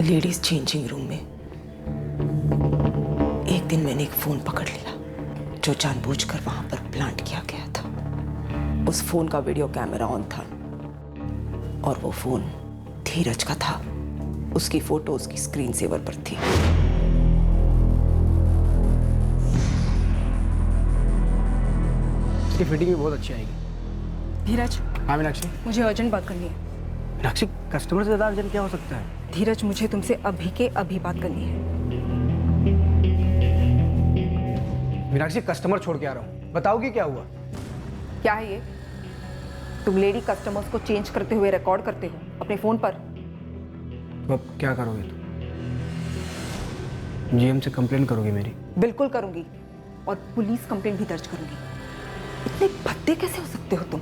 Speaker 1: लेडीज चेंजिंग रूम में एक दिन मैंने एक फोन पकड़ लिया जो जानबूझकर वहां पर प्लांट किया गया था। उस फोन का वीडियो कैमरा ऑन था और वो फोन धीरज का था। उसकी फोटो उसकी स्क्रीन सेवर पर थी।
Speaker 6: इसकी फिटिंग भी बहुत अच्छी आएगी।
Speaker 1: धीरज।
Speaker 6: हाँ मीनाक्षी।
Speaker 1: मुझे अर्जेंट बात करनी है।
Speaker 6: मीनाक्षी, कस्टमर से ज्यादा अर्जेंट क्या हो सकता है?
Speaker 1: धीरज, मुझे तुमसे अभी के अभी बात करनी है।
Speaker 6: मीनाक्षी, कस्टमर छोड़ के आ रहा हूँ, बताओगी क्या हुआ?
Speaker 11: क्या है ये? तुम लेडी कस्टमर्स को चेंज करते हुए रिकॉर्ड करते हो अपने फोन पर।
Speaker 6: तो अब क्या करोगे तुम? जीएम से कंप्लेन करोगी मेरी?
Speaker 11: बिल्कुल करूंगी, और पुलिस कंप्लेन भी दर्ज करूंगी। इतने भद्दे कैसे हो सकते हो तुम?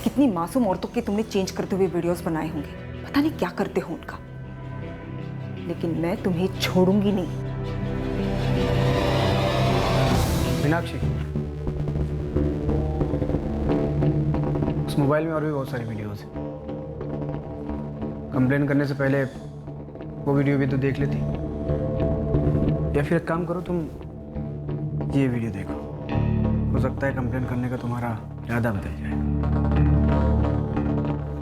Speaker 11: कितनी मासूम औरतों के तुमने चेंज करते हुए वीडियोस बनाए होंगे, पता नहीं क्या करते हो उनका। लेकिन मैं तुम्हें छोड़ूंगी नहीं।
Speaker 6: मीनाक्षी, उस मोबाइल में और भी बहुत सारी वीडियोस हैं। कंप्लेन करने से पहले वो वीडियो भी तो देख लेती, या फिर एक काम करो, तुम ये वीडियो देखो, हो सकता है कंप्लेन करने का तुम्हारा इरादा बदल जाए।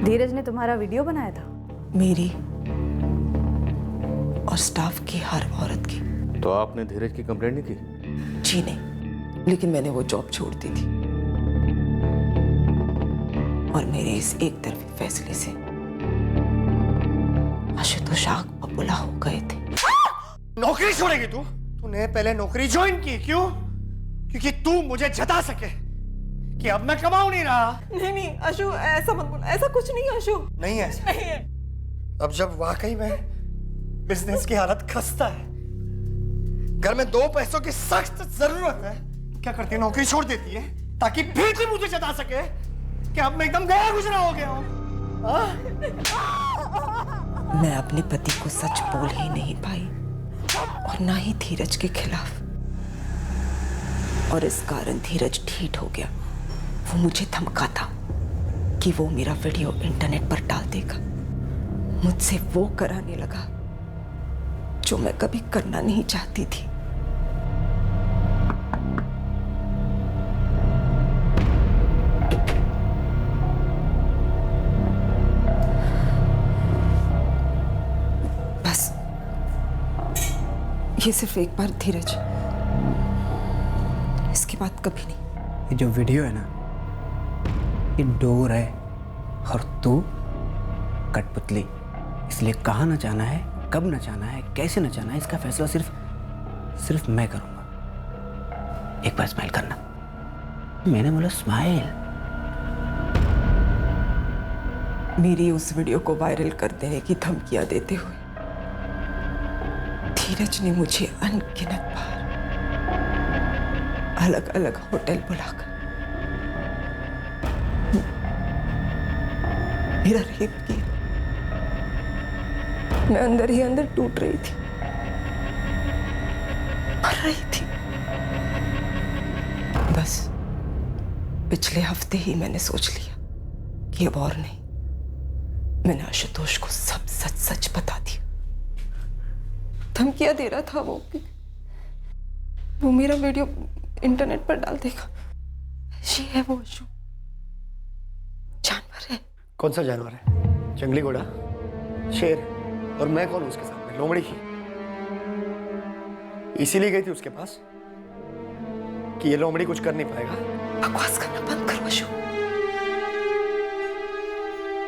Speaker 11: धीरज ने तुम्हारा वीडियो बनाया था?
Speaker 1: मेरी और स्टाफ की हर औरत की।
Speaker 13: तो आपने धीरज की कंप्लेंट नहीं की?
Speaker 1: जी नहीं, लेकिन मैंने वो जॉब छोड़ दी थी और मेरे इस एक तरफी फैसले से आशुतोष आग बबूला हो गए थे।
Speaker 18: नौकरी छोड़ेगी तू? तूने पहले नौकरी ज्वाइन की, क्यों? क्योंकि तू मुझे जता सके कि अब मैं कमाऊं नहीं रहा।
Speaker 1: नहीं नहीं अशु, ऐसा मत बोल, ऐसा कुछ नहीं है अशु।
Speaker 18: नहीं है?
Speaker 1: नहीं है।
Speaker 18: अब जब वाकई में बिजनेस की हालत खस्ता है, घर में 2 पैसों की सख्त जरूरत है, क्या करती है? नौकरी छोड़ देती है ताकि फिर भी मुझे जता सके कि अब मैं एकदम गया गुजरा हो गया हूं।
Speaker 1: मैं अपने पति को सच बोल ही नहीं पाई और ना ही धीरज के खिलाफ, और इस कारण धीरज ढीठ हो गया। वो मुझे धमका था कि वो मेरा वीडियो इंटरनेट पर डाल देगा। मुझसे वो कराने लगा जो मैं कभी करना नहीं चाहती थी। बस ये सिर्फ एक बार धीरज, इसके बाद कभी नहीं।
Speaker 6: ये जो वीडियो है ना, ये डोर है और तू कठपुतली। इसलिए कहाँ नचाना है, कब नचाना है, कैसे नचाना है, इसका फैसला सिर्फ मैं करूंगा। एक बार स्माइल करना। मैंने बोला स्माइल।
Speaker 1: मेरी उस वीडियो को वायरल कर देने की धमकियां देते हुए धीरज ने मुझे अनगिनत बार अलग अलग होटल बुलाकर मेरा रेप किया। मैं अंदर ही अंदर टूट रही थी, मर रही थी। बस पिछले हफ्ते ही मैंने सोच लिया कि अब और नहीं। मैंने आशुतोष को सब सच सच बता दिया। धमकियां दे रहा था वो मेरा वीडियो इंटरनेट पर डाल देगा। ऐसी है वो आशु, जानवर है।
Speaker 18: कौन सा जानवर है? जंगली घोड़ा, शेर? और मैं कौन हूं उसके सामने? लोमड़ी। इसीलिए गई थी उसके पास कि ये लोमड़ी कुछ कर नहीं पाएगा।
Speaker 1: बकवास करना बंद करो आशु,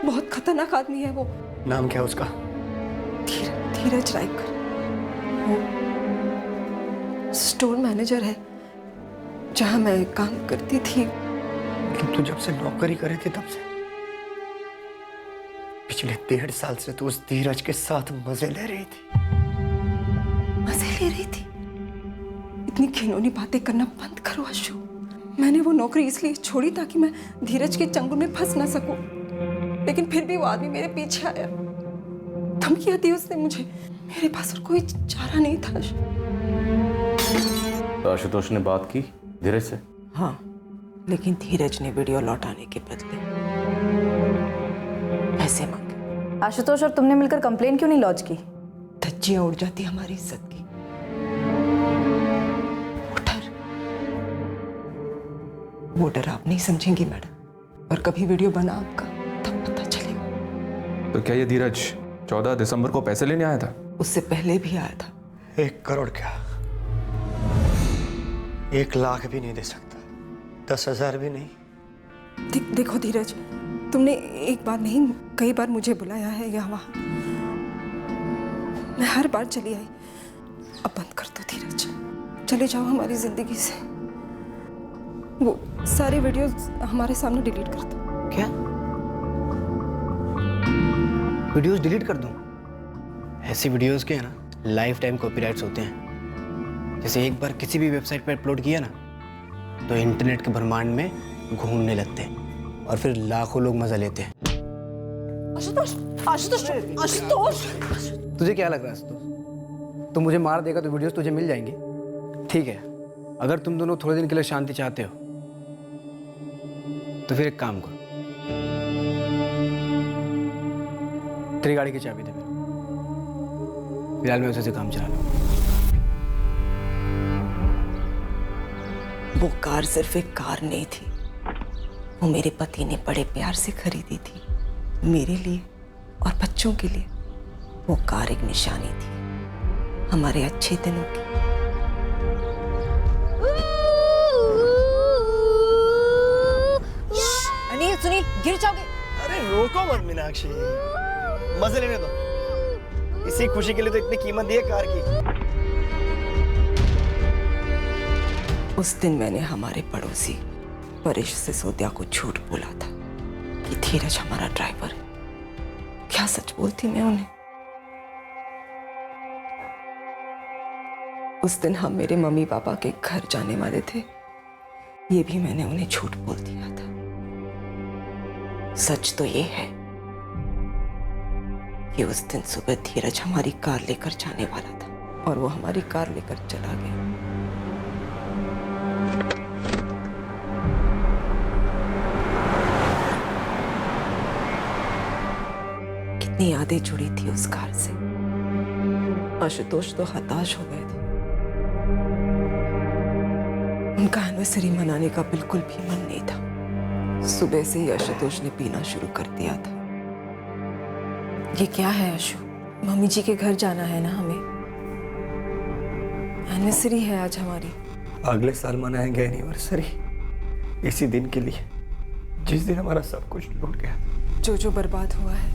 Speaker 1: बहुत खतरनाक आदमी है वो।
Speaker 18: नाम क्या है उसका?
Speaker 1: धीरज रायकर। वो स्टोर मैनेजर है जहां मैं काम करती थी।
Speaker 18: लेकिन तू जब से नौकरी करे थी तब से पिछले 1.5 साल से तू उस धीरज के साथ मजे ले रही थी।
Speaker 1: मजे ले रही थी? इतनी घिनौनी बातें करना बंद करो आशु। मैंने वो नौकरी इसलिए छोड़ी ताकि मैं धीरज के चंगुल में फंस ना सकूं। लेकिन फिर भी वो आदमी मेरे पीछे आया, धमकियां दी उसने मुझे। मेरे पास और कोई चारा नहीं था।
Speaker 3: तो आशुतोष ने बात की धीरज से?
Speaker 1: हाँ, लेकिन धीरज ने वीडियो लौटाने के बदले पैसे मांगे।
Speaker 11: आशुतोष और तुमने मिलकर कंप्लेन क्यों नहीं लॉन्च की?
Speaker 1: धज्जियां उड़ जाती हमारी इज्जत की। वो डर आप नहीं समझेंगी मैडम, और कभी वीडियो बना आपका तब पता चलेगा।
Speaker 9: तो क्या ये धीरज 14 दिसंबर को पैसे लेने आया था?
Speaker 1: उससे पहले भी आया था।
Speaker 18: 1 करोड़ क्या, 1 लाख भी नहीं दे सकता, 10,000 भी नहीं।
Speaker 1: देखो धीरज, तुमने एक बार नहीं कई बार मुझे बुलाया है यहाँ वहाँ, मैं हर बार चली आई। अब बंद कर दो धीरज, चले जाओ हमारी जिंदगी से। वो सारे वीडियोस हमारे सामने डिलीट कर दो।
Speaker 6: क्या? वीडियोस डिलीट कर दूं? ऐसी वीडियोस के है ना लाइफ टाइम कॉपीराइट्स होते हैं। जैसे एक बार किसी भी वेबसाइट पर अपलोड किया ना तो इंटरनेट के ब्रह्मांड में घूमने लगते हैं और फिर लाखों लोग मजा लेते हैं।
Speaker 1: आशुतोष, आशुतोष, आशुतोष।
Speaker 6: तुझे क्या लग रहा है आशुतोष? तू मुझे मार देगा तो वीडियोस तुझे मिल जाएंगे? ठीक है, अगर तुम दोनों थोड़े दिन के लिए शांति चाहते हो तो फिर एक काम करो, तेरी गाड़ी की चाबी दे मेरे। फिलहाल मैं उसे से काम चला लूँ।
Speaker 1: वो कार सिर्फ एक कार नहीं थी, वो मेरे पति ने बड़े प्यार से खरीदी थी मेरे लिए और बच्चों के लिए। वो कार एक निशानी थी हमारे अच्छे दिनों की।
Speaker 11: अनिल, सुनील, गिर जाओगे।
Speaker 18: अरे रोको मत मीनाक्षी, मजे लेने दो। इसी खुशी के लिए तो इतनी कीमत दी है कार की।
Speaker 1: उस दिन मैंने हमारे पड़ोसी परेश सिसोदिया को झूठ बोला था कि धीरज हमारा ड्राइवर है। क्या सच बोलती मैं उन्हें? उस दिन हम मेरे मम्मी पापा के घर जाने वाले थे, ये भी मैंने उन्हें झूठ बोल दिया था। सच तो ये है कि उस दिन सुबह धीरज हमारी कार लेकर जाने वाला था और वो हमारी कार लेकर चला गया। कितनी यादें जुड़ी थी उस कार से। आशुतोष तो हताश हो गए थे। उनका एनिवर्सरी मनाने का बिल्कुल भी मन नहीं था। सुबह से ही आशुतोष ने पीना शुरू कर दिया था। ये क्या है आशु? मम्मी जी के घर जाना है ना हमें। एनिवर्सरी है आज हमारी।
Speaker 12: अगले साल मनाएंगे एनिवर्सरी, इसी दिन के लिए जिस दिन हमारा सब कुछ लूट गया।
Speaker 1: जो जो बर्बाद हुआ है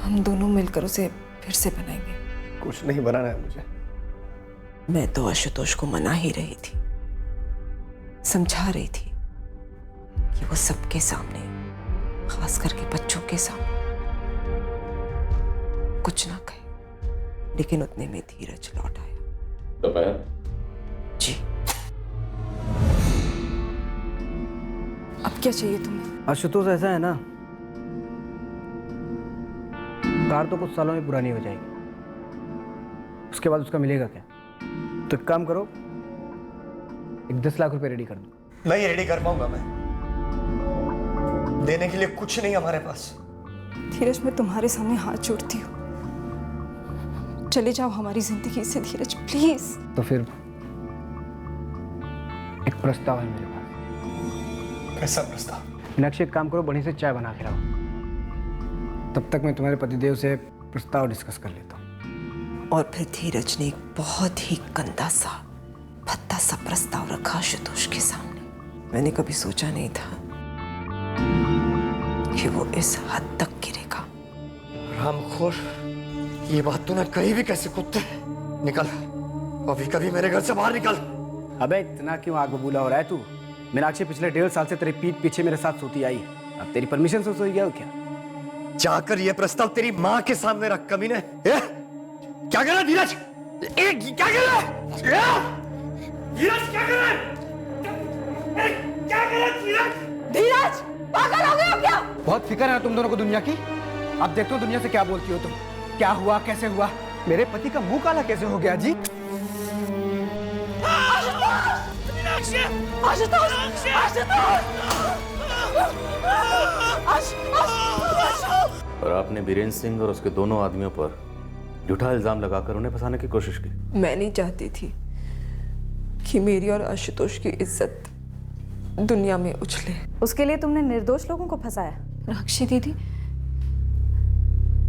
Speaker 1: हम दोनों मिलकर उसे फिर से बनाएंगे।
Speaker 12: कुछ नहीं बनाना है मुझे।
Speaker 1: मैं तो आशुतोष को मना ही रही थी, समझा रही थी कि वो सबके सामने, खास करके बच्चों के सामने कुछ ना कहे, लेकिन उतने में धीरज लौट आया।
Speaker 3: दोपहर
Speaker 1: जी। अब क्या चाहिए तुम्हें?
Speaker 6: आशुतोष ऐसा है ना, कार तो कुछ सालों में पुरानी हो जाएगी, उसके बाद उसका मिलेगा क्या? तो एक काम करो, एक 10 लाख रुपए रेडी कर दो।
Speaker 18: नहीं रेडी कर पाऊंगा मैं, देने के लिए कुछ नहीं हमारे पास।
Speaker 1: धीरज मैं तुम्हारे सामने हाथ जोड़ती हूँ, चले जाओ हमारी जिंदगी से धीरज, प्लीज।
Speaker 6: तो फिर एक प्रस्ताव है मेरे पास।
Speaker 18: कैसा प्रस्ताव?
Speaker 6: मीनाक्षी एक काम करो, बढ़िया से चाय बना के लाओ, तब तक मैं तुम्हारे पतिदेव से प्रस्ताव डिस्कस कर लेता हूँ।
Speaker 1: और फिर धीरज ने एक बहुत ही गंदा सा, भद्दा सा प्रस्ताव रखा आशुतोष के सामने। मैंने कभी सोचा नहीं था कि वो इस हद तक गिरेगा।
Speaker 18: रामखोर, ये बात तूने कही भी कैसे? कुत्ते निकल, अभी कभी मेरे घर से बाहर निकल।
Speaker 6: अबे इतना क्यों आग बबूला हो रहा है तू? मीनाक्षी पिछले 1.5 साल से तेरे पीठ पीछे मेरे साथ सोती आई, अब तेरी परमिशन से सोई गया हो क्या?
Speaker 18: जाकर ये प्रस्ताव तेरी माँ के सामने रख कमीने। क्या कर रहा धीरज? क्या कर रहा धीरज? क्या कर रहा? क्या कर रहा धीरज?
Speaker 1: धीरज पागल हो गए हो क्या?
Speaker 6: बहुत फिक्र है तुम दोनों को दुनिया की। अब देखते हो दुनिया से क्या बोलती हो तुम। क्या हुआ, कैसे हुआ, मेरे पति का मुंह काला कैसे हो गया जी?
Speaker 3: और आपने बीरेंद्र सिंह और उसके दोनों आदमियों पर झूठा इल्जाम लगाकर उन्हें फंसाने की कोशिश की।
Speaker 1: मैं नहीं चाहती थी कि मेरी और आशुतोष की इज्जत दुनिया में उछले।
Speaker 11: उसके लिए तुमने निर्दोष लोगों को फंसाया?
Speaker 10: मीनाक्षी दीदी,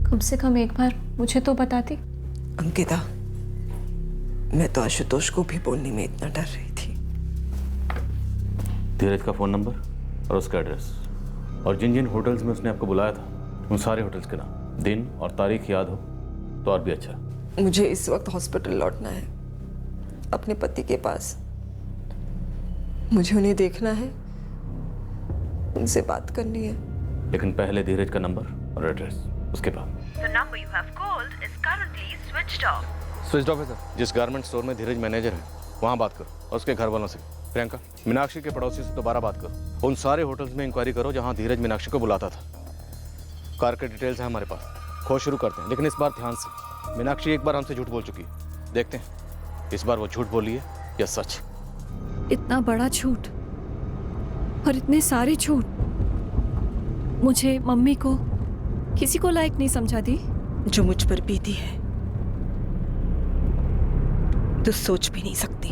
Speaker 10: कम से कम एक बार मुझे तो बताती।
Speaker 1: अंकिता, मैं तो आशुतोष को भी बोलने में इतना डर रही थी।
Speaker 3: धीरज का फोन नंबर और उसका एड्रेस, और जिन जिन होटल्स में उसने आपको बुलाया था उन सारे होटल्स के नाम, दिन और तारीख याद हो तो और भी अच्छा।
Speaker 1: मुझे इस वक्त हॉस्पिटल लौटना है, अपने पति के पास। मुझे उन्हें देखना है, उनसे बात करनी है।
Speaker 3: लेकिन पहले धीरज का नंबर और एड्रेस, उसके बाद।
Speaker 19: The number you have called is currently switched off.
Speaker 3: Switch off है सर। जिस गारमेंट स्टोर में धीरज मैनेजर है वहाँ बात करो, और उसके घर वालों से। प्रियंका, मीनाक्षी के पड़ोसी से दोबारा बात करो। उन सारे होटल्स में इंक्वायरी करो जहाँ धीरज मीनाक्षी को बुलाता था। कार के डिटेल्स हैं हमारे पास, खोज शुरू करते हैं। लेकिन इस बार ध्यान से, मीनाक्षी एक बार हमसे झूठ बोल चुकी है, देखते हैं इस बार वो झूठ बोली है या सच।
Speaker 10: इतना बड़ा झूठ और इतने सारे झूठ, मुझे, मम्मी को, किसी को लायक नहीं समझा दी।
Speaker 1: जो मुझ पर बीती है तो सोच भी नहीं सकती।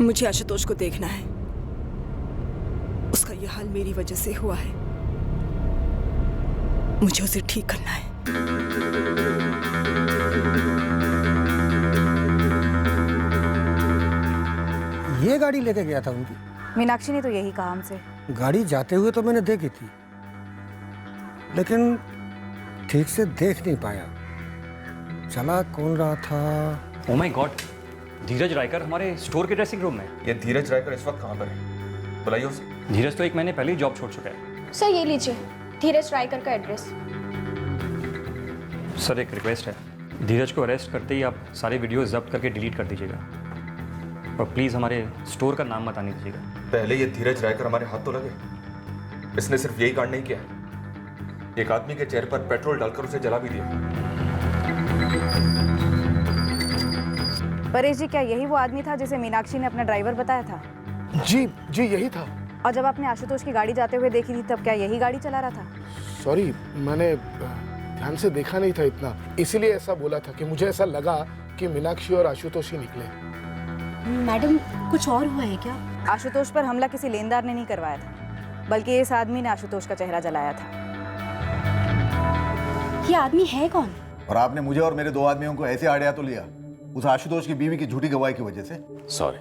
Speaker 1: मुझे आशुतोष को देखना है, उसका यह हाल मेरी वजह से हुआ है, मुझे उसे ठीक करना है।
Speaker 15: ये गाड़ी लेके गया था उनकी?
Speaker 11: मीनाक्षी ने तो यही कहा हमसे।
Speaker 15: गाड़ी जाते हुए तो मैंने देखी थी, लेकिन ठीक से देख नहीं पाया। चला कौन रहा था?
Speaker 20: ओह माय गॉड, धीरज रायकर हमारे स्टोर के ड्रेसिंग रूम में।
Speaker 9: ये धीरज रायकर इस वक्त कहाँ पर है? बुलाइए उसे।
Speaker 20: धीरज तो 1 महीने पहले ही जॉब छोड़ चुका है।
Speaker 7: सर ये लीजिए धीरज रायकर का एड्रेस।
Speaker 20: सर एक रिक्वेस्ट है, धीरज को अरेस्ट करते ही आप सारे वीडियो जब्त करके डिलीट कर दीजिएगा और प्लीज़ हमारे स्टोर का नाम मत आने दीजिएगा।
Speaker 9: पहले ये धीरज रायकर हमारे हाथ तो लगे, इसने सिर्फ यही कांड नहीं किया, एक आदमी के चेहरे पर पेट्रोल डालकर उसे जला भी दिया।
Speaker 11: परेश जी, क्या यही वो आदमी था जिसे मीनाक्षी ने अपना ड्राइवर बताया था?
Speaker 17: जी जी यही था।
Speaker 11: और जब आपने आशुतोष की गाड़ी जाते हुए देखी थी तब क्या यही गाड़ी चला रहा था?
Speaker 17: सॉरी, मैंने ध्यान से देखा नहीं था इतना, इसीलिए ऐसा बोला था कि मुझे ऐसा लगा कि मीनाक्षी और आशुतोष ही निकले।
Speaker 7: मैडम कुछ और हुआ है क्या?
Speaker 11: आशुतोष पर हमला किसी लेनदार ने नहीं करवाया था, बल्कि इस आदमी ने आशुतोष का चेहरा जलाया था।
Speaker 7: ये आदमी है कौन?
Speaker 5: और आपने मुझे और मेरे 2 आदमियों को ऐसे आड़िया तो लिया उस आशुतोष की बीवी की झूठी गवाही की वजह से।
Speaker 3: सॉरी,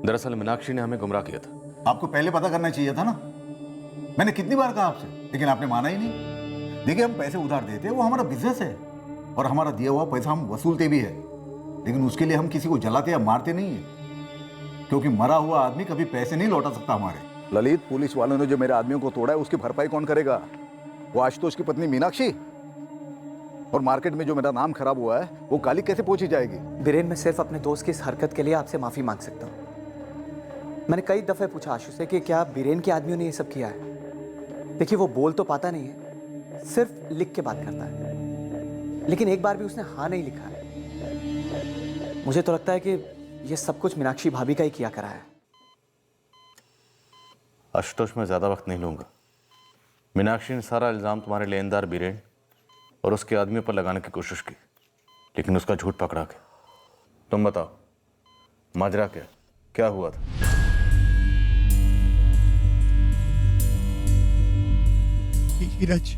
Speaker 3: दरअसल मीनाक्षी ने हमें गुमराह किया था।
Speaker 5: आपको पहले पता करना चाहिए था ना। मैंने कितनी बार कहा आपसे, लेकिन आपने माना ही नहीं। देखिए, हम पैसे उधार देते हैं, वो हमारा बिजनेस है और हमारा दिया हुआ पैसा हम वसूलते भी है, लेकिन उसके लिए हम किसी को जलाते या मारते नहीं है, क्योंकि मरा हुआ आदमी कभी पैसे नहीं लौटा सकता हमारे। ललित, पुलिस वालों ने जो मेरे आदमियों को तोड़ा है उसकी भरपाई कौन करेगा? वो आशुतोष की पत्नी मीनाक्षी। और मार्केट में जो मेरा नाम खराब हुआ है वो काली कैसे पहुंची जाएगी?
Speaker 12: बीरेन, मैं सिर्फ अपने दोस्त की इस हरकत के लिए आपसे माफी मांग सकता हूँ। मैंने कई दफे पूछा आशु से कि क्या बीरेन के आदमियों ने ये सब किया है। देखिए, वो बोल तो पाता नहीं है, सिर्फ लिख के बात करता है, लेकिन एक बार भी उसने हाँ नहीं लिखा है। मुझे तो लगता है कि ये सब कुछ मीनाक्षी भाभी का ही किया करा है।
Speaker 3: आशुतोष, मैं ज्यादा वक्त नहीं लूंगा। मीनाक्षी ने सारा इल्जाम तुम्हारे लेनदार बीरेन और उसके आदमियों पर लगाने की कोशिश की, लेकिन उसका झूठ पकड़ा के। तुम बताओ, माजरा क्या हुआ था?
Speaker 15: धीरज।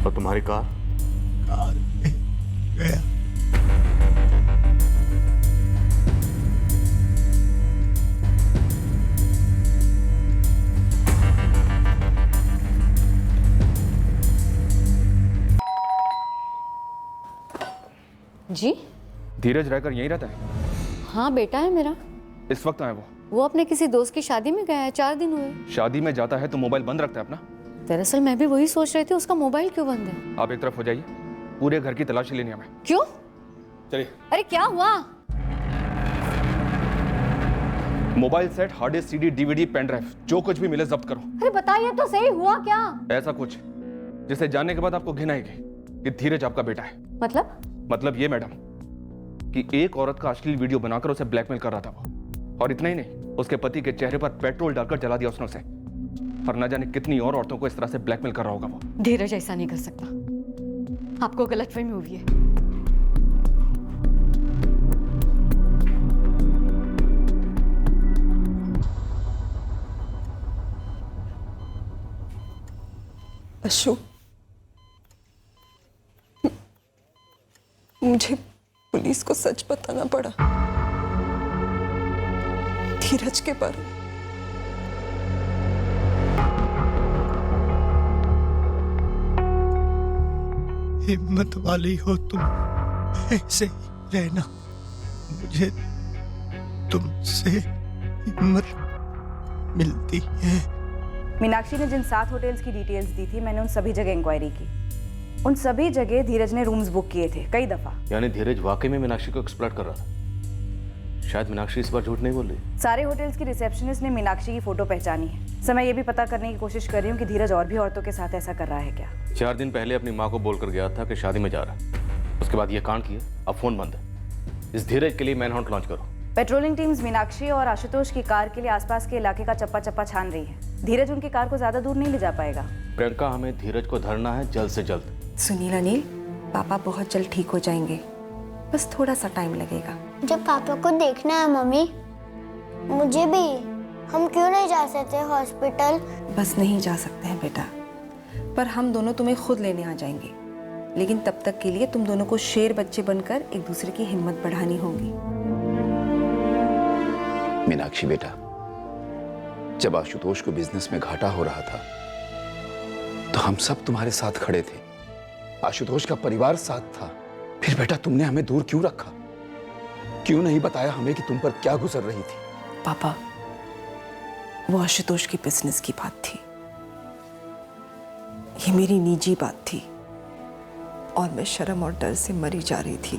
Speaker 3: और तुम्हारी कार
Speaker 15: में गया।
Speaker 10: जी?
Speaker 9: धीरज रायकर यहीं रहता है?
Speaker 10: हाँ, बेटा है मेरा।
Speaker 9: इस वक्त आए
Speaker 10: वो अपने किसी दोस्त की शादी में गया है, 4 दिन हुए।
Speaker 9: शादी में जाता है तो मोबाइल बंद रखता है अपना?
Speaker 10: दरअसल मैं भी वही सोच रही थी, उसका मोबाइल क्यों बंद है।
Speaker 9: आप एक तरफ हो जाइए, पूरे घर की तलाशी लेनी है हमें।
Speaker 10: क्यों?
Speaker 9: चलिए।
Speaker 10: अरे क्या हुआ?
Speaker 9: Mobile set, hard disk, CD, DVD, pen drive, जो कुछ भी मिले जब्त करो।
Speaker 10: अरे बताइए तो सही, हुआ क्या?
Speaker 9: ऐसा कुछ जिसे जानने के बाद आपको घिन आएगी कि धीरज आपका बेटा है। मतलब ये मैडम कि एक औरत का अश्लील वीडियो बनाकर उसे ब्लैकमेल कर रहा था वो, और इतना ही नहीं, उसके पति के चेहरे पर पेट्रोल डालकर जला दिया उसने उसे, और न जाने कितनी और औरतों को इस तरह से ब्लैकमेल कर रहा होगा वो।
Speaker 10: धीरज ऐसा नहीं कर सकता, आपको गलतफहमी हुई है।
Speaker 1: अशु, मुझे पुलिस को सच बताना पड़ा धीरज के बारे में।
Speaker 15: हिम्मत वाली हो तुम, ऐसे ही रहना। मुझे तुमसे हिम्मत मिलती है।
Speaker 11: मीनाक्षी ने जिन 7 होटल्स की डिटेल्स दी थी, मैंने उन सभी जगह इंक्वायरी की। उन सभी जगह धीरज ने रूम्स बुक किए थे कई दफा।
Speaker 3: यानी धीरज वाकई में मीनाक्षी को एक्सप्लॉइट कर रहा था। शायद मीनाक्षी इस बार झूठ नहीं बोल रही।
Speaker 11: सारे होटल्स की रिसेप्शनिस्ट ने मीनाक्षी की फोटो पहचानी है। समय ये भी पता करने की कोशिश कर रही हूँ कि धीरज और भी औरतों के साथ ऐसा कर रहा है क्या।
Speaker 3: 4 दिन पहले अपनी माँ को बोलकर गया था कि शादी में जा रहा है, उसके बाद ये कांड किया। अब फोन बंद है। इस धीरज के लिए मैनहंट लॉन्च करो।
Speaker 11: पेट्रोलिंग टीम्स मीनाक्षी और आशुतोष की कार के लिए आसपास के इलाके का चप्पा चप्पा छान रही है। धीरज उनकी कार को ज्यादा दूर नहीं ले जा पाएगा।
Speaker 3: प्रियंका, हमें धीरज को धरना है जल्द से जल्द।
Speaker 8: सुनील अनिल, पापा बहुत जल्द ठीक हो जाएंगे, बस थोड़ा सा टाइम लगेगा।
Speaker 21: जब पापा को देखना है मम्मी, मुझे भी। हम क्यों नहीं जा सकते हॉस्पिटल?
Speaker 8: बस नहीं जा सकते हैं बेटा, पर हम दोनों तुम्हें खुद लेने आ जाएंगे। लेकिन तब तक के लिए तुम दोनों को शेर बच्चे बनकर एक दूसरे की हिम्मत बढ़ानी होगी।
Speaker 22: मीनाक्षी बेटा, जब आशुतोष को बिजनेस में घाटा हो रहा था तो हम सब तुम्हारे साथ खड़े थे, आशुतोष का परिवार साथ था। फिर बेटा तुमने हमें दूर क्यों रखा? क्यों नहीं बताया हमें कि तुम पर क्या गुजर रही थी?
Speaker 8: पापा, वो आशुतोष की बिजनेस की बात थी। ये मेरी निजी बात थी और मैं शर्म और डर से मरी जा रही थी।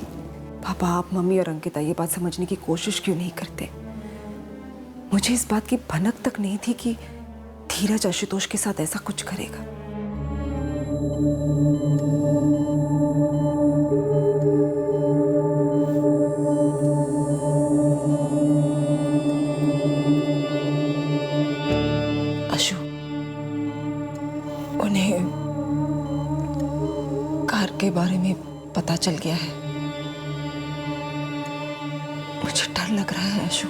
Speaker 8: पापा, आप, मम्मी और अंकिता ये बात समझने की कोशिश क्यों नहीं करते? मुझे इस बात की भनक तक नहीं थी कि धीरज आशुतोष के साथ ऐसा कुछ करेगा। अशु, उन्हें कार के बारे में पता चल गया है। मुझे डर लग रहा है अशु।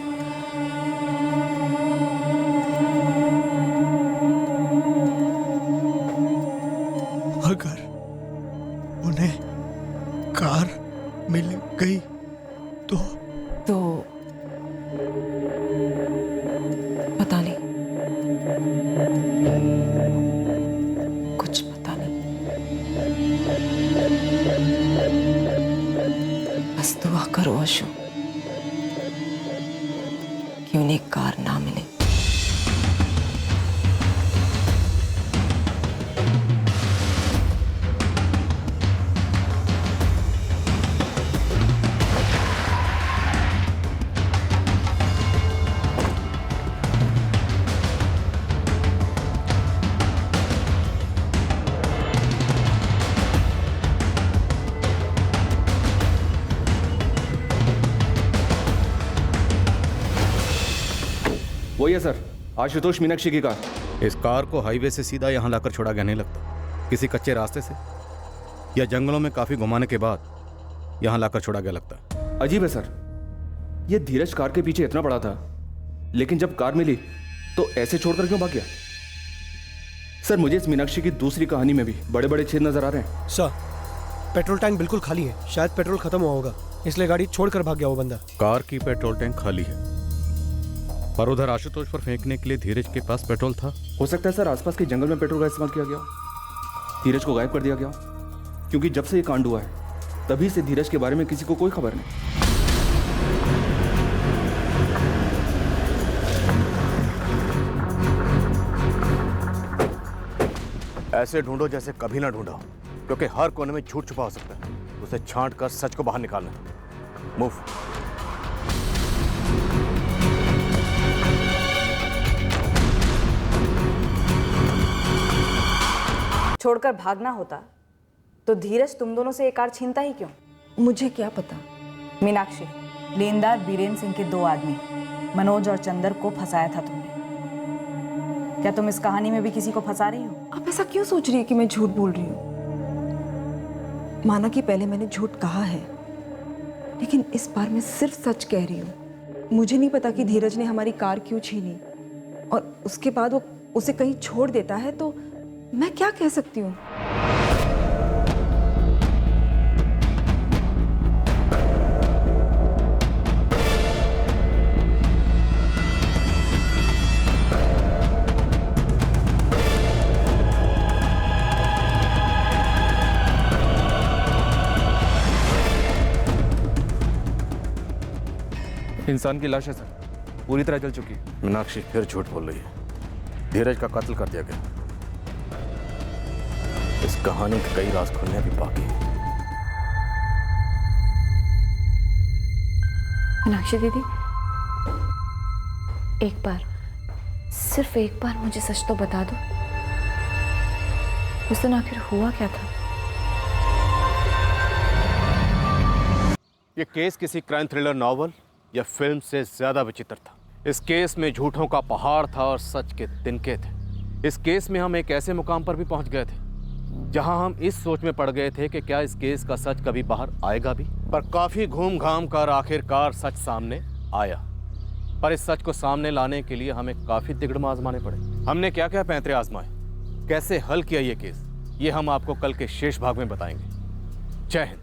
Speaker 17: अगर उन्हें कार मिल गई तो
Speaker 8: पता नहीं, कुछ पता नहीं। बस दुआ करो अशु कि उन्हें कार ना मिले।
Speaker 9: वही है सर, आशुतोष मीनाक्षी की कार।
Speaker 3: इस कार को हाईवे से सीधा यहाँ लाकर छोड़ा गया नहीं लगता, किसी कच्चे रास्ते से या जंगलों में काफी घुमाने के बाद यहाँ लाकर छोड़ा गया लगता है।
Speaker 9: अजीब है सर, ये धीरज कार के पीछे इतना बड़ा था, लेकिन जब कार मिली तो ऐसे छोड़कर क्यों भाग गया? सर, मुझे इस मीनाक्षी की दूसरी कहानी में भी बड़े बड़े छेद नजर आ रहे हैं।
Speaker 4: सर, पेट्रोल टैंक बिल्कुल खाली है, शायद पेट्रोल खत्म हुआ होगा, इसलिए गाड़ी छोड़कर भाग गया वो बंदा।
Speaker 3: कार की पेट्रोल टैंक खाली है, पर उधर आशुतोष पर फेंकने के लिए धीरज के पास पेट्रोल था।
Speaker 9: हो सकता है सर आसपास के जंगल में पेट्रोल का इस्तेमाल किया गया हो, धीरज को गायब कर दिया गया हो, क्योंकि जब से ये कांड हुआ है तभी से धीरज के बारे में किसी को कोई खबर नहीं।
Speaker 2: ऐसे ढूंढो जैसे कभी ना ढूंढा हो, क्योंकि हर कोने में झूठ छुपा हो सकता है। उसे छांट कर सच को बाहर निकालना। मूव।
Speaker 11: छोड़कर भागना होता तो धीरज तुम दोनों से एक कार छीनता ही क्यों?
Speaker 8: मुझे क्या पता।
Speaker 11: मीनाक्षी, लेनदार बीरेन सिंह के 2 आदमी मनोज और चंदर को फंसाया था तुमने। क्या तुम इस कहानी में भी किसी को फंसा रही हो?
Speaker 8: आप ऐसा क्यों सोच रही है कि मैं झूठ बोल रही हूँ? माना कि पहले मैंने झूठ कहा है, लेकिन इस बार मैं सिर्फ सच कह रही हूँ। मुझे नहीं पता कि धीरज ने हमारी कार क्यों छीनी, और उसके बाद वो उसे कहीं छोड़ देता है, तो मैं क्या कह सकती हूँ?
Speaker 9: इंसान की लाश है सर, पूरी तरह जल चुकी है।
Speaker 2: मीनाक्षी फिर झूठ बोल रही है। धीरज का कत्ल कर दिया गया। इस कहानी के कई राज खुलने भी बाकी हैं।
Speaker 10: मीनाक्षी दीदी, एक बार, सिर्फ एक बार मुझे सच तो बता दो, उस दिन आखिर हुआ क्या था?
Speaker 3: ये केस किसी क्राइम थ्रिलर नॉवल या फिल्म से ज्यादा विचित्र था। इस केस में झूठों का पहाड़ था और सच के तिनके थे। इस केस में हम एक ऐसे मुकाम पर भी पहुंच गए थे जहां हम इस सोच में पड़ गए थे कि क्या इस केस का सच कभी बाहर आएगा भी। पर काफी घूम घाम कर आखिरकार सच सामने आया। पर इस सच को सामने लाने के लिए हमें काफी तिगड़म आजमाने पड़े। हमने क्या क्या पैंतरे आजमाए, कैसे हल किया ये केस, ये हम आपको कल के शेष भाग में बताएंगे। जय हिंद।